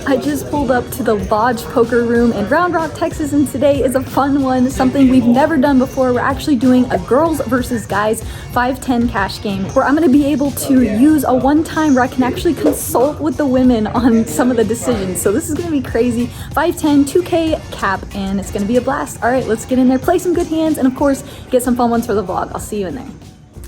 I just pulled up to the Lodge Poker Room in Round Rock, Texas, and today is a fun one, something we've never done before. We're actually doing a girls versus guys 5-10 cash game where I'm going to be able to use a one-time where I can actually consult with the women on some of the decisions. So this is going to be crazy. 5-10, 2K cap, and it's going to be a blast. All right, let's get in there, play some good hands, and of course, get some fun ones for the vlog. I'll see you in there.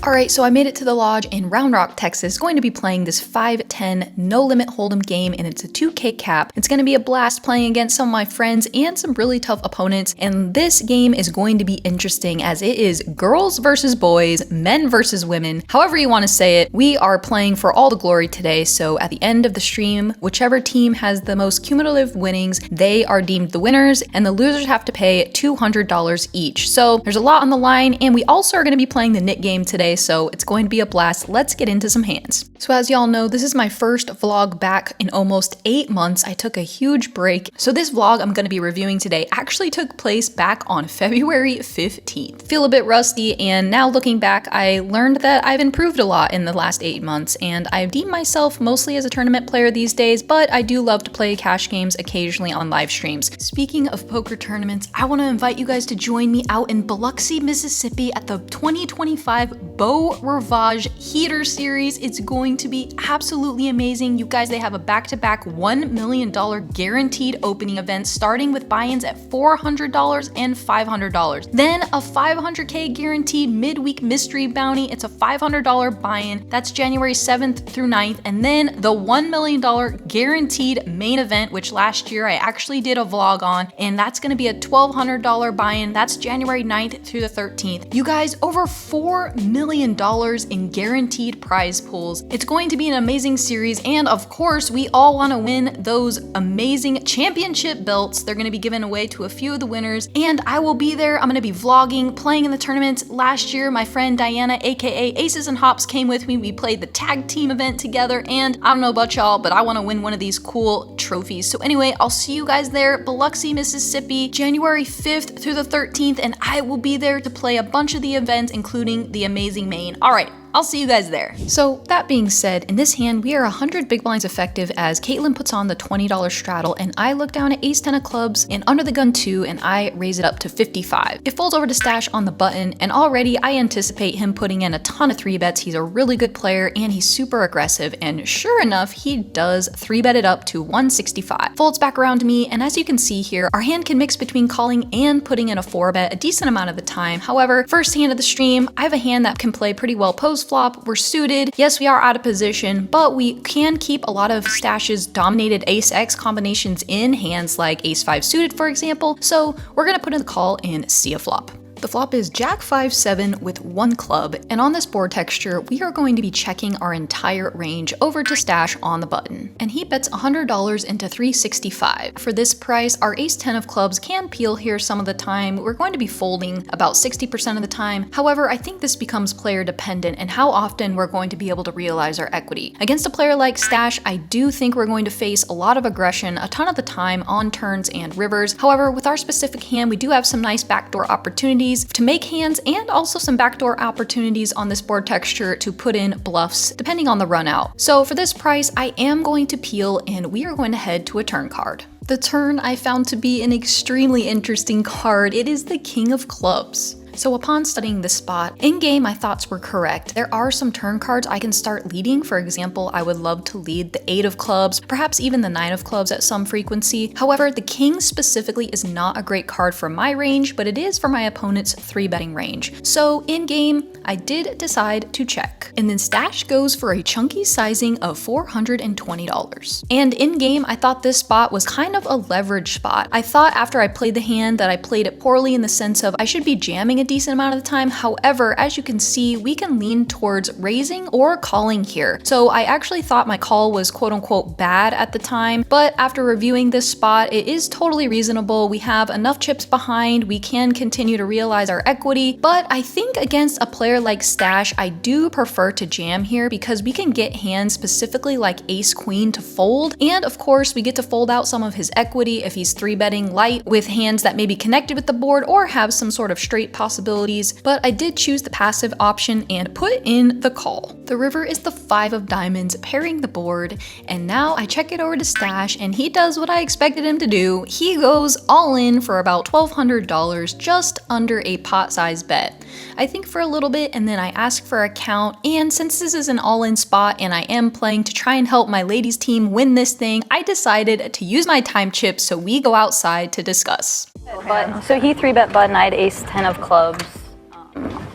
Alright, so I made it to the lodge in Round Rock, Texas, going to be playing this 5-10 no-limit hold'em game, and it's a 2K cap. It's going to be a blast playing against some of my friends and some really tough opponents, and this game is going to be interesting as it is girls versus boys, men versus women, however you want to say it. We are playing for all the glory today, so at the end of the stream, whichever team has the most cumulative winnings, they are deemed the winners, and the losers have to pay $200 each. So there's a lot on the line, and we also are going to be playing the knit game today, so it's going to be a blast. Let's get into some hands. So as y'all know, this is my first vlog back in almost 8 months. I took a huge break. So this vlog I'm going to be reviewing today actually took place back on February 15th. Feel a bit rusty, and now looking back, I learned that I've improved a lot in the last 8 months, and I deem myself mostly as a tournament player these days, but I do love to play cash games occasionally on live streams. Speaking of poker tournaments, I want to invite you guys to join me out in Biloxi, Mississippi at the 2025 Beau Rivage Heater Series. It's going to be absolutely amazing. You guys, they have a back-to-back $1 million guaranteed opening event starting with buy-ins at $400 and $500. Then a $500K guaranteed midweek mystery bounty. It's a $500 buy-in. That's January 7th through 9th. And then the $1 million guaranteed main event, which last year I actually did a vlog on, and that's going to be a $1,200 buy-in. That's January 9th through the 13th. You guys, over $4 million in guaranteed prize pools. It's going to be an amazing series, and of course, we all want to win those amazing championship belts. They're going to be given away to a few of the winners, and I will be there. I'm going to be vlogging, playing in the tournament. Last year, my friend Diana, aka Aces and Hops, came with me. We played the tag team event together, and I don't know about y'all, but I want to win one of these cool trophies. So anyway, I'll see you guys there, Biloxi, Mississippi, January 5th through the 13th, and I will be there to play a bunch of the events, including the amazing main. All right, I'll see you guys there. So that being said, in this hand, we are 100 big blinds effective as Caitlin puts on the $20 straddle, and I look down at ace 10 of clubs and under the gun 2, and I raise it up to 55. It folds over to stash on the button, and already I anticipate him putting in a ton of 3-bets. He's a really good player and he's super aggressive, and sure enough, he does 3-bet it up to 165. Folds back around to me, and as you can see here, our hand can mix between calling and putting in a 4-bet a decent amount of the time. However, first hand of the stream, I have a hand that can play pretty well post flop. We're suited. Yes, we are out of position, but we can keep a lot of stashes dominated ace X combinations in hands like ace 5 suited, for example. So we're gonna put in the call and see a flop. The flop is Jack 5-7 with 1 club, and on this board texture, we are going to be checking our entire range over to stash on the button. And he bets $100 into 365. For this price, our ace 10 of clubs can peel here some of the time. We're going to be folding about 60% of the time. However, I think this becomes player dependent and how often we're going to be able to realize our equity. Against a player like Stash, I do think we're going to face a lot of aggression a ton of the time on turns and rivers. However, with our specific hand, we do have some nice backdoor opportunities to make hands and also some backdoor opportunities on this board texture to put in bluffs depending on the run out. So for this price, I am going to peel and we are going to head to a turn card. The turn I found to be an extremely interesting card. It is the King of Clubs. So upon studying this spot, in-game my thoughts were correct. There are some turn cards I can start leading. For example, I would love to lead the 8 of clubs, perhaps even the 9 of clubs at some frequency. However, the King specifically is not a great card for my range, but it is for my opponent's 3-betting range. So in-game, I did decide to check. And then Stash goes for a chunky sizing of $420. And in-game, I thought this spot was kind of a leverage spot. I thought after I played the hand that I played it poorly in the sense of I should be jamming a decent amount of the time. However, as you can see, we can lean towards raising or calling here. So I actually thought my call was quote unquote bad at the time, but after reviewing this spot, it is totally reasonable. We have enough chips behind, we can continue to realize our equity, but I think against a player like Stash, I do prefer to jam here because we can get hands specifically like ace queen to fold, and of course we get to fold out some of his equity if he's 3-betting light with hands that may be connected with the board or have some sort of straight possibility possibilities, but I did choose the passive option and put in the call. The river is the 5 of diamonds pairing the board, and now I check it over to Stash and he does what I expected him to do. He goes all in for about $1,200, just under a pot-sized bet. I think for a little bit and then I ask for a count, and since this is an all-in spot and I am playing to try and help my ladies team win this thing, I decided to use my time chip so we go outside to discuss. But so he 3-bet button, I had ace 10 of clubs.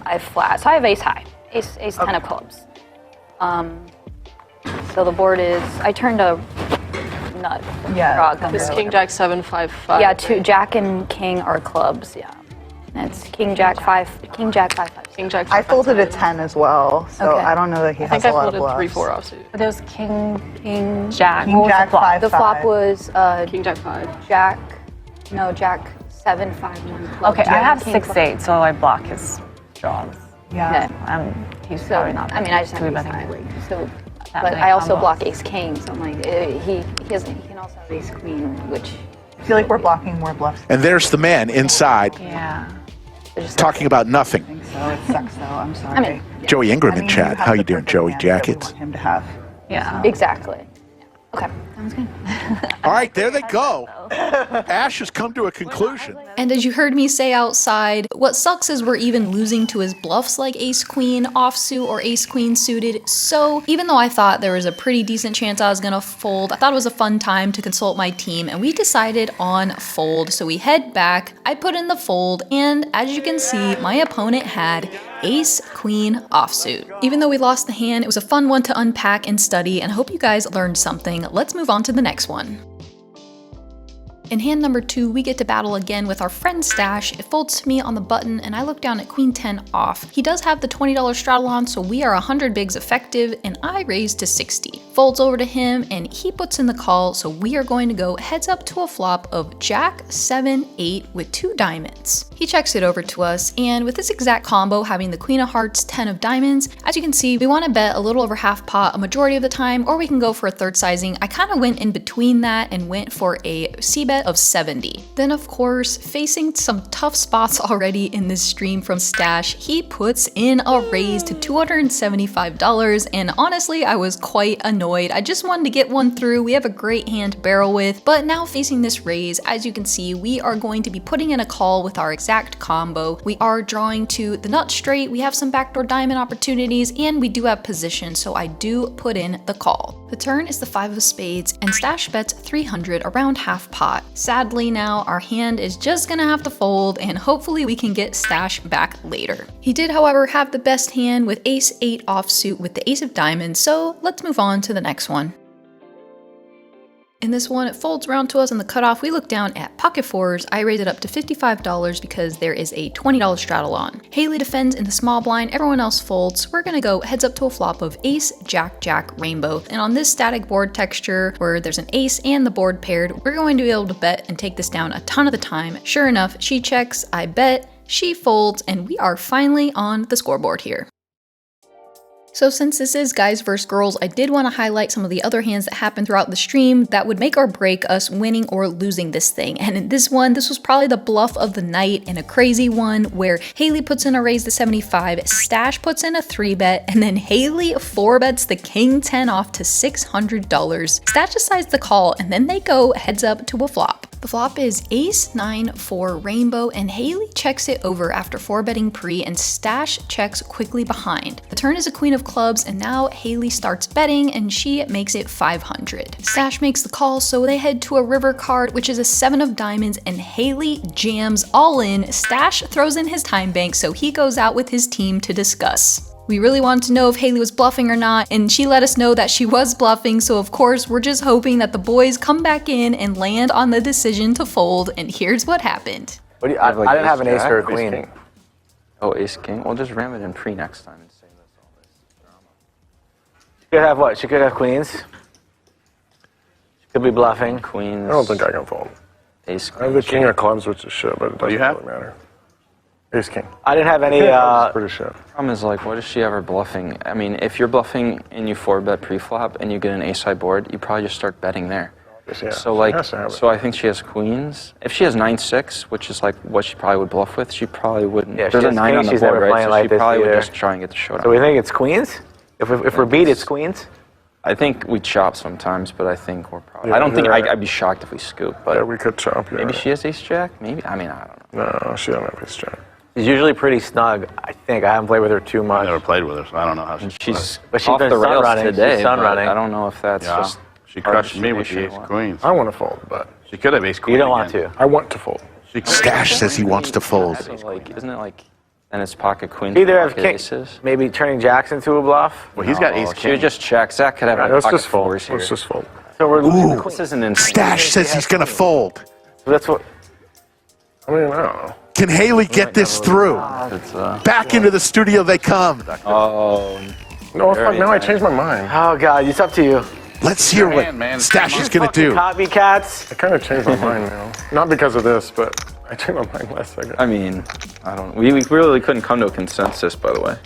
I have flat, so I have ace high, ace 10 of clubs. So the board is, I turned a nut. Yeah. It's king, jack, 7, 5, 5. Yeah, jack and king are clubs, yeah. And it's king, jack, 5, king, jack, 5, 5. King, jack, 5, I 5, folded 5. a 10 as well, so Okay. I don't know that he I has think a I lot of folded bluffs. 3, 4 offsuit. There was king, jack. King, What was jack, the flop? 5, The flop 5. was King, jack, 5. jack, 7, 5, 1 club. Okay, I have king, 6-8, so I block his draws. Yeah. Okay. He's So, probably not. I mean, I just have ace three-betting high. it. So, That but many I also combos. block ace king, so I'm like, he can also have ace queen, which I feel like we're blocking more bluffs. And there's the man inside Yeah. talking about nothing. I think so. It sucks though. I'm sorry. I mean, Joey Ingram I in mean, chat. have How the you doing, perfect Joey? hand that we Jackets? want him to have. Yeah. exactly. Okay, sounds good. All right, there they go. Ash has come to a conclusion. And as you heard me say outside, what sucks is we're even losing to his bluffs like ace queen offsuit or ace queen suited. So even though I thought there was a pretty decent chance I was gonna fold, I thought it was a fun time to consult my team and we decided on fold. So we head back, I put in the fold, and as you can see, my opponent had ace queen offsuit. Even though we lost the hand, it was a fun one to unpack and study, and I hope you guys learned something. Let's move on to the next one. In hand number 2, we get to battle again with our friend Stash. It folds to me on the button and I look down at queen 10 off. He does have the $20 straddle on, so we are 100 bigs effective and I raise to 60. Folds over to him and he puts in the call, so we are going to go heads up to a flop of jack, 7, 8 with 2 diamonds. He checks it over to us, and with this exact combo having the queen of hearts, 10 of diamonds, as you can see, we want to bet a little over half pot a majority of the time, or we can go for a third sizing. I kind of went in between that and went for a c-bet of 70. Then of course, facing some tough spots already in this stream from Stash, he puts in a raise to $275, and honestly, I was quite annoyed. I just wanted to get one through. We have a great hand to barrel with, but now facing this raise, as you can see, we are going to be putting in a call with our exact combo. We are drawing to the nut straight, we have some backdoor diamond opportunities, and we do have position, so I do put in the call. The turn is the 5 of spades, and Stash bets 300 around half pot. Sadly now, our hand is just gonna have to fold, and hopefully we can get Stash back later. He did, however, have the best hand with ace 8 offsuit with the ace of diamonds, so let's move on to the next one. In this one, it folds around to us on the cutoff. We look down at pocket fours. I raise it up to $55 because there is a $20 straddle on. Haley defends in the small blind, everyone else folds. We're gonna go heads up to a flop of ace, jack, jack, rainbow. And on this static board texture where there's an ace and the board paired, we're going to be able to bet and take this down a ton of the time. Sure enough, she checks, I bet, she folds, and we are finally on the scoreboard here. So since this is guys versus girls, I did want to highlight some of the other hands that happened throughout the stream that would make or break us winning or losing this thing. And in this one, this was probably the bluff of the night and a crazy one where Haley puts in a raise to 75, Stash puts in a 3-bet, and then Haley 4-bets the king 10 off to $600. Stash decides to call, and then they go heads up to a flop. The flop is ace 9 4 rainbow, and Haley checks it over after 4-betting pre, and Stash checks quickly behind. The turn is a queen of clubs, and now Haley starts betting and she makes it 500. Stash makes the call, so they head to a river card, which is a 7 of diamonds, and Haley jams all in. Stash throws in his time bank, so he goes out with his team to discuss. We really wanted to know if Haley was bluffing or not, and she let us know that she was bluffing, so of course we're just hoping that the boys come back in and land on the decision to fold, and here's what happened. What do you, I didn't have an ace or a queen. King. Oh, ace king? Well, just ram it in pre next time and save us all this drama. She could have what? She could have queens. She could be bluffing. Queens. I don't think I can fold. Ace I have the king of clubs, which is shit, but it doesn't you have? really matter. Ace king. I didn't have any. It's pretty shit. Problem is, like, what is she ever bluffing? I mean, if you're bluffing and you 4-bet pre-flop and you get an ace high board, you probably just start betting there. Yeah, So she like, has to have it. so I think she has queens. If she has 9-6, which is like what she probably would bluff with, she probably wouldn't. Yeah, There's she a has 9 king, on the she's board, never right? playing So like she this probably would either. just try and get the showdown. So we think it's queens? If we're beat, it's queens? I think we chop sometimes, but I think we're probably. Yeah, I don't think you're right. I'd be shocked if we scoop, but Yeah, we could chop. maybe she has ace jack. Maybe I mean I don't know. No, she don't have ace jack. She's usually pretty snug, I think. I haven't played with her too I much. never played with her, so I don't know how she. She's But she's off been the rails sun-running. She's today. But sun-running. I don't know if that's Yeah, just. she crushed me with the artificial ace or what. queens. I want to fold, but She could have ace queen. You don't want again. to. I want to fold. She could- Stash says he wants to fold. So, like, isn't it like? And it's pocket queens. Either have pocket king, aces. maybe turning jacks into a bluff. Well, he's got No, ace She would king. just check. Zach could have Right, a let's pocket just fold. fours here. Let's just fold. So we're losing the Ooh, queen. This isn't insane. Stash says he's going to fold. So that's what. I mean, I don't know. Can Haley get this through? It's, Back into the studio they come. oh, No, fuck, Very now I nice. changed my mind. Oh God, it's up to you. Let's hear what hand, man. Stash is going to do. Copycats. I kind of changed my mind now. Not because of this, but I changed my mind last second. I mean, I don't. We really couldn't come to a consensus, by the way.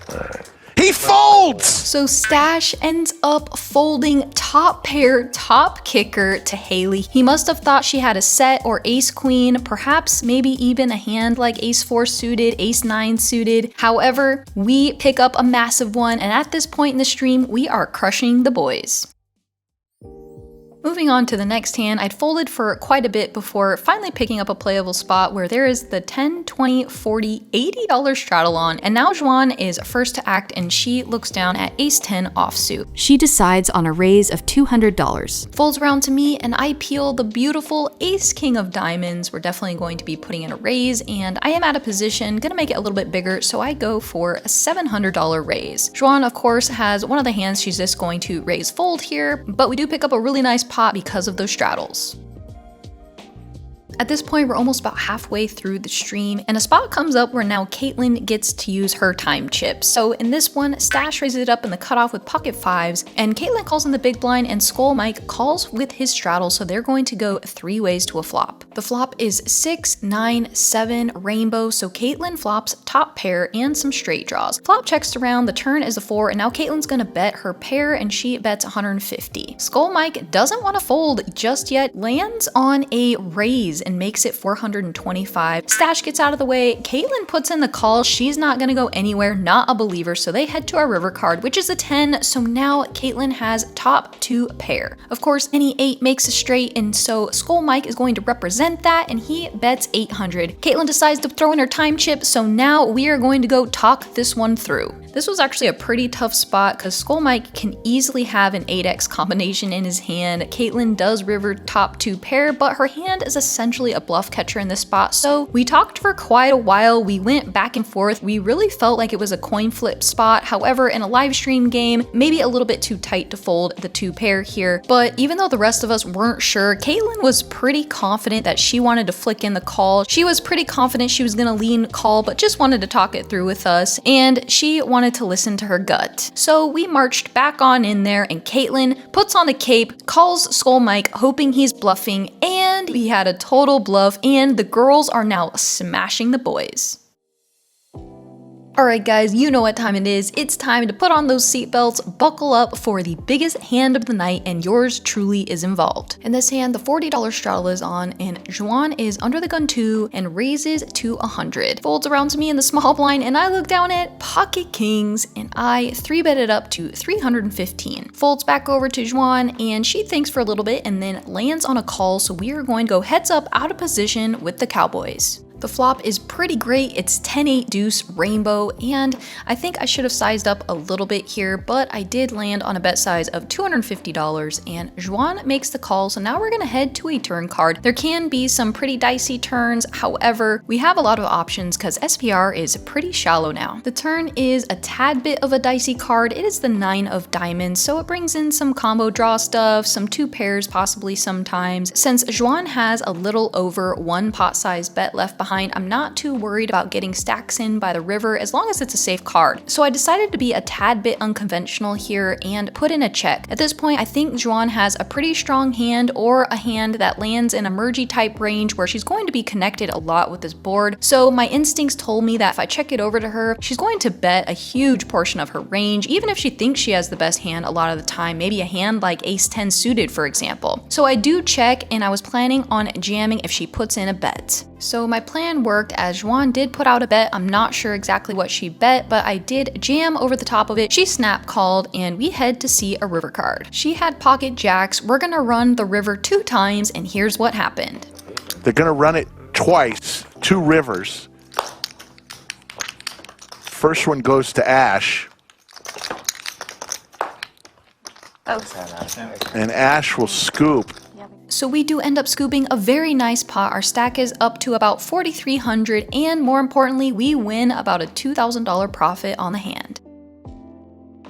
He folds! So Stash ends up folding top pair, top kicker to Haley. He must have thought she had a set or ace queen, perhaps maybe even a hand like ace 4 suited, ace 9 suited. However, we pick up a massive one, and at this point in the stream, we are crushing the boys. Moving on to the next hand, I'd folded for quite a bit before finally picking up a playable spot where there is the $10, $20, $40, $80 straddle on, and now Juan is first to act and she looks down at ace 10 offsuit. She decides on a raise of $200. Folds around to me and I peel the beautiful ace king of diamonds. We're definitely going to be putting in a raise and I am at a position, gonna make it a little bit bigger, so I go for a $700 raise. Juan, of course, has one of the hands she's just going to raise fold here, but we do pick up a really nice pot because of those straddles. At this point, we're almost about halfway through the stream, and a spot comes up where now Caitlin gets to use her time chip. So in this one, Stash raises it up in the cutoff with pocket fives, and Caitlin calls in the big blind, and Skull Mike calls with his straddle, so they're going to go 3 ways to a flop. The flop is 6, 9, 7, rainbow, so Caitlin flops top pair and some straight draws. Flop checks around, the turn is a 4, and now Caitlin's gonna bet her pair, and she bets 150. Skull Mike doesn't want to fold just yet, lands on a raise and makes it 425. Stash gets out of the way. Caitlin puts in the call. She's not gonna go anywhere, not a believer. So they head to our river card, which is a 10. So now Caitlin has top 2 pair. Of course, any 8 makes a straight, and so Skull Mike is going to represent that, and he bets 800. Caitlin decides to throw in her time chip, so now we are going to go talk this one through. This was actually a pretty tough spot because Skull Mike can easily have an 8x combination in his hand. Caitlin does river top 2 pair, but her hand is essentially a bluff catcher in this spot. So we talked for quite a while. We went back and forth. We really felt like it was a coin flip spot. However, in a live stream game, maybe a little bit too tight to fold the 2 pair here. But even though the rest of us weren't sure, Caitlin was pretty confident that she wanted to flick in the call. She was pretty confident she was gonna lean call, but just wanted to talk it through with us. And she wanted to listen to her gut. So we marched back on in there, and Caitlin puts on the cape, calls Skull Mike, hoping he's bluffing, and we had a total bluff, and the girls are now smashing the boys. Alright guys, you know what time it is. It's time to put on those seatbelts, buckle up for the biggest hand of the night, and yours truly is involved. In this hand, the $40 straddle is on, and Juan is under the gun too, and raises to 100. Folds around to me in the small blind, and I look down at pocket kings, and I 3-bet it up to 315. Folds back over to Juan, and she thinks for a little bit, and then lands on a call, so we are going to go heads up out of position with the Cowboys. The flop is pretty great. It's 10-8 deuce rainbow, and I think I should have sized up a little bit here, but I did land on a bet size of $250, and Juan makes the call, so now we're gonna head to a turn card. There can be some pretty dicey turns, however, we have a lot of options because SPR is pretty shallow now. The turn is a tad bit of a dicey card. It is the 9 of diamonds, so it brings in some combo draw stuff, some 2 pairs possibly sometimes. Since Juan has a little over 1 pot size bet left behind, behind, I'm not too worried about getting stacks in by the river as long as it's a safe card. So I decided to be a tad bit unconventional here and put in a check. At this point, I think Juan has a pretty strong hand, or a hand that lands in a mergy type range where she's going to be connected a lot with this board. So my instincts told me that if I check it over to her, she's going to bet a huge portion of her range, even if she thinks she has the best hand a lot of the time, maybe a hand like ace 10 suited, for example. So I do check, and I was planning on jamming if she puts in a bet. So my plan worked, as Juan did put out a bet. I'm not sure exactly what she bet, but I did jam over the top of it. She snap called, and we head to see a river card. She had pocket jacks. We're gonna run the river 2 times, and here's what happened. They're going to run it twice, 2 rivers. First one goes to Ash. And Ash will scoop. So we do end up scooping a very nice pot. Our stack is up to about 4,300, and more importantly, we win about a $2,000 profit on the hand.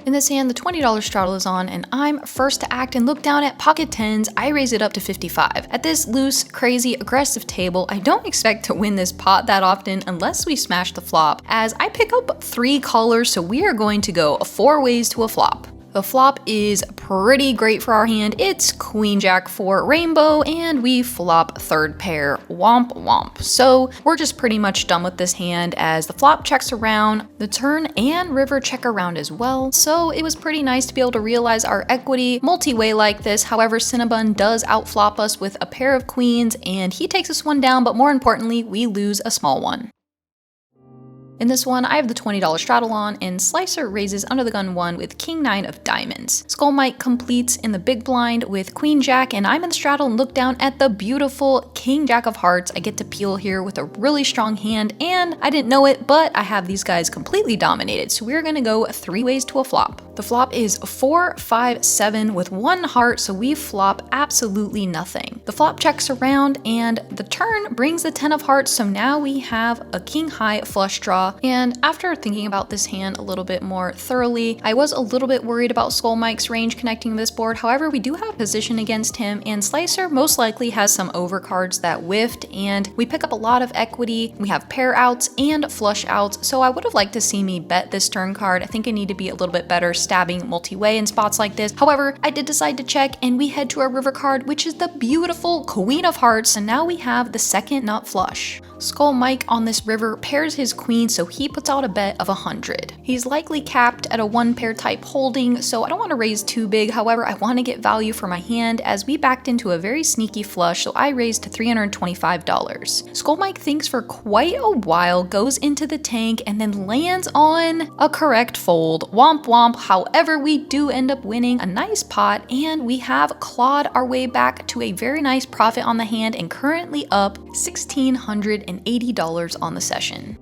In this hand, the $20 straddle is on, and I'm first to act and look down at pocket tens. I raise it up to 55. At this loose, crazy, aggressive table, I don't expect to win this pot that often unless we smash the flop, as I pick up 3 callers, so we are going to go 4 ways to a flop. The flop is pretty great for our hand. It's Queen Jack 4 rainbow, and we flop 3rd pair, womp womp. So we're just pretty much done with this hand, as the flop checks around, the turn and river check around as well. So it was pretty nice to be able to realize our equity multi-way like this. However, Cinnabon does outflop us with a pair of queens, and he takes us one down, but more importantly, we lose a small one. In this one, I have the $20 straddle on, and Slicer raises under the gun 1 with King 9 of diamonds. Skull Mike completes in the big blind with Queen Jack, and I'm in the straddle and look down at the beautiful King Jack of hearts. I get to peel here with a really strong hand, and I didn't know it, but I have these guys completely dominated, so we're gonna go 3 ways to a flop. The flop is 4, 5, 7 with 1 heart, so we flop absolutely nothing. The flop checks around, and the turn brings the 10 of hearts, so now we have a King High flush draw. And after thinking about this hand a little bit more thoroughly, I was a little bit worried about Skull Mike's range connecting this board. However, we do have position against him, and Slicer most likely has some overcards that whiffed, and we pick up a lot of equity. We have pair outs and flush outs, so I would have liked to see me bet this turn card. I think I need to be a little bit better stabbing multi-way in spots like this. However, I did decide to check, and we head to our river card, which is the beautiful Queen of Hearts, and now we have the second nut flush. Skull Mike on this river pairs his queen, so he puts out a bet of 100. He's likely capped at a 1 pair type holding, so I don't want to raise too big. However, I want to get value for my hand, as we backed into a very sneaky flush, so I raised to $325. Skull Mike thinks for quite a while, goes into the tank, and then lands on a correct fold. Womp womp. However, we do end up winning a nice pot, and we have clawed our way back to a very nice profit on the hand, and currently up $1,680 on the session.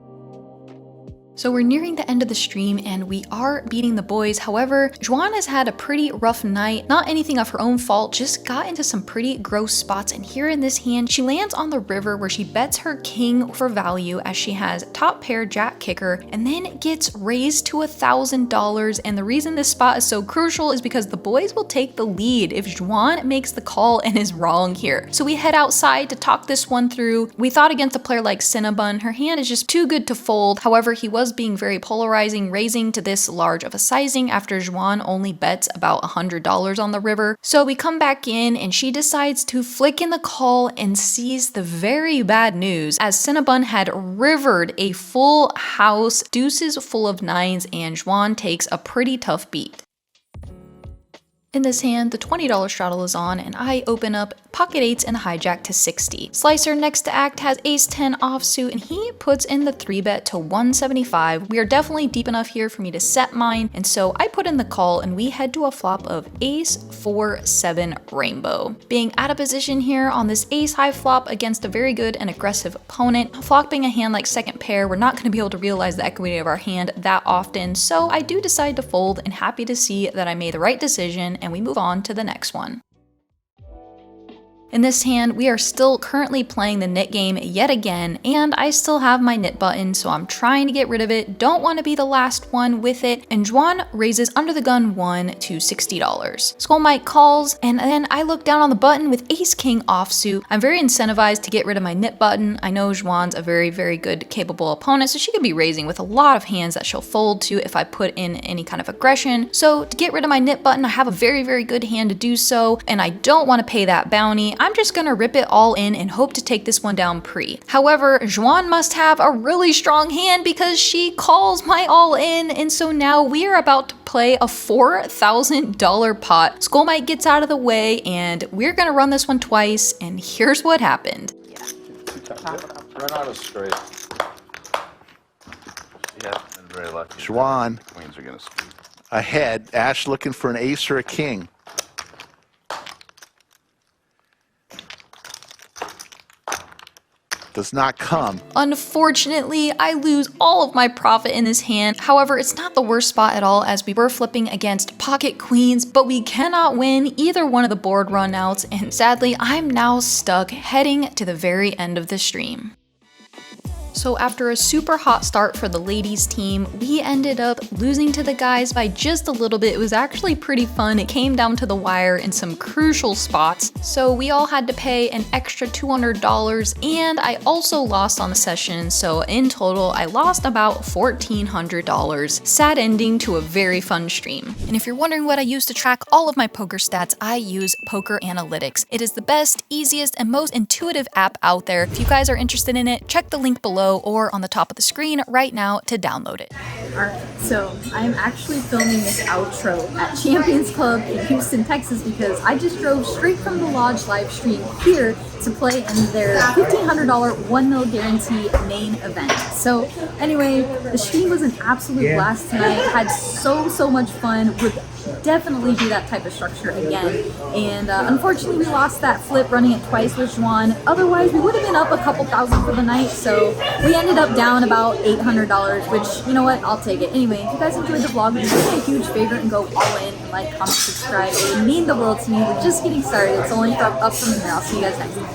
So we're nearing the end of the stream, and we are beating the boys. However, Juan has had a pretty rough night. Not anything of her own fault, just got into some pretty gross spots. And here in this hand, she lands on the river where she bets her king for value, as she has top pair jack kicker, and then gets raised to $1,000. And the reason this spot is so crucial is because the boys will take the lead if Juan makes the call and is wrong here. So we head outside to talk this one through. We thought against a player like Cinnabon, her hand is just too good to fold. However, he was being very polarizing, raising to this large of a sizing after Juan only bets about $100 on the river. So we come back in, and she decides to flick in the call and sees the very bad news, as Cinnabon had rivered a full house, deuces full of 9s, and Juan takes a pretty tough beat. In this hand, the $20 straddle is on, and I open up pocket 8s and hijack to 60. Slicer next to act has ace 10 offsuit, and he puts in the 3-bet to 175. We are definitely deep enough here for me to set mine, and so I put in the call, and we head to a flop of ace 4 7 rainbow. Being out of position here on this ace high flop against a very good and aggressive opponent, flopping a hand like second pair, we're not going to be able to realize the equity of our hand that often, so I do decide to fold, and happy to see that I made the right decision, and we move on to the next one. In this hand, we are still currently playing the knit game yet again, and I still have my knit button, so I'm trying to get rid of it. Don't want to be the last one with it. And Juan raises under the gun 1 to $60. Skull Mike calls, and then I look down on the button with Ace King offsuit. I'm very incentivized to get rid of my knit button. I know Juan's a very, very good, capable opponent, so she could be raising with a lot of hands that she'll fold to if I put in any kind of aggression. So to get rid of my knit button, I have a very, very good hand to do so, and I don't want to pay that bounty. I'm just gonna rip it all in and hope to take this one down pre. However, Juan must have a really strong hand because she calls my all in, and so now we are about to play a $4,000 pot. Skull Mike gets out of the way, and we're gonna run this one twice, and here's what happened. Run out of straight. Yeah, been very lucky. Juan Queens are gonna squeeze. ahead. Ash looking for an ace or a king. Does not come. Unfortunately, I lose all of my profit in this hand. However, it's not the worst spot at all as we were flipping against pocket queens, but we cannot win either one of the board runouts, and sadly, I'm now stuck heading to the very end of the stream. So after a super hot start for the ladies team, we ended up losing to the guys by just a little bit. It was actually pretty fun. It came down to the wire in some crucial spots. So we all had to pay an extra $200, and I also lost on the session. So in total, I lost about $1,400. Sad ending to a very fun stream. And if you're wondering what I use to track all of my poker stats, I use Poker Analytics. It is the best, easiest, and most intuitive app out there. If you guys are interested in it, check the link below or on the top of the screen right now to download it. Alright, so I'm actually filming this outro at Champions Club in Houston, Texas because I just drove straight from the Lodge live stream here to play in their $1,500 1 mil guarantee main event. So anyway, the stream was an absolute blast tonight. Had so much fun. Would definitely do that type of structure again. And unfortunately we lost that flip running it twice with Juan. Otherwise we would have been up a couple thousand for the night. So we ended up down about $800, which, you know what, I'll take it. Anyway, if you guys enjoyed the vlog, would you do me a huge favor and go all in and like, comment, subscribe. It would mean the world to me. We're just getting started. It's only up from here. I'll see you guys next time.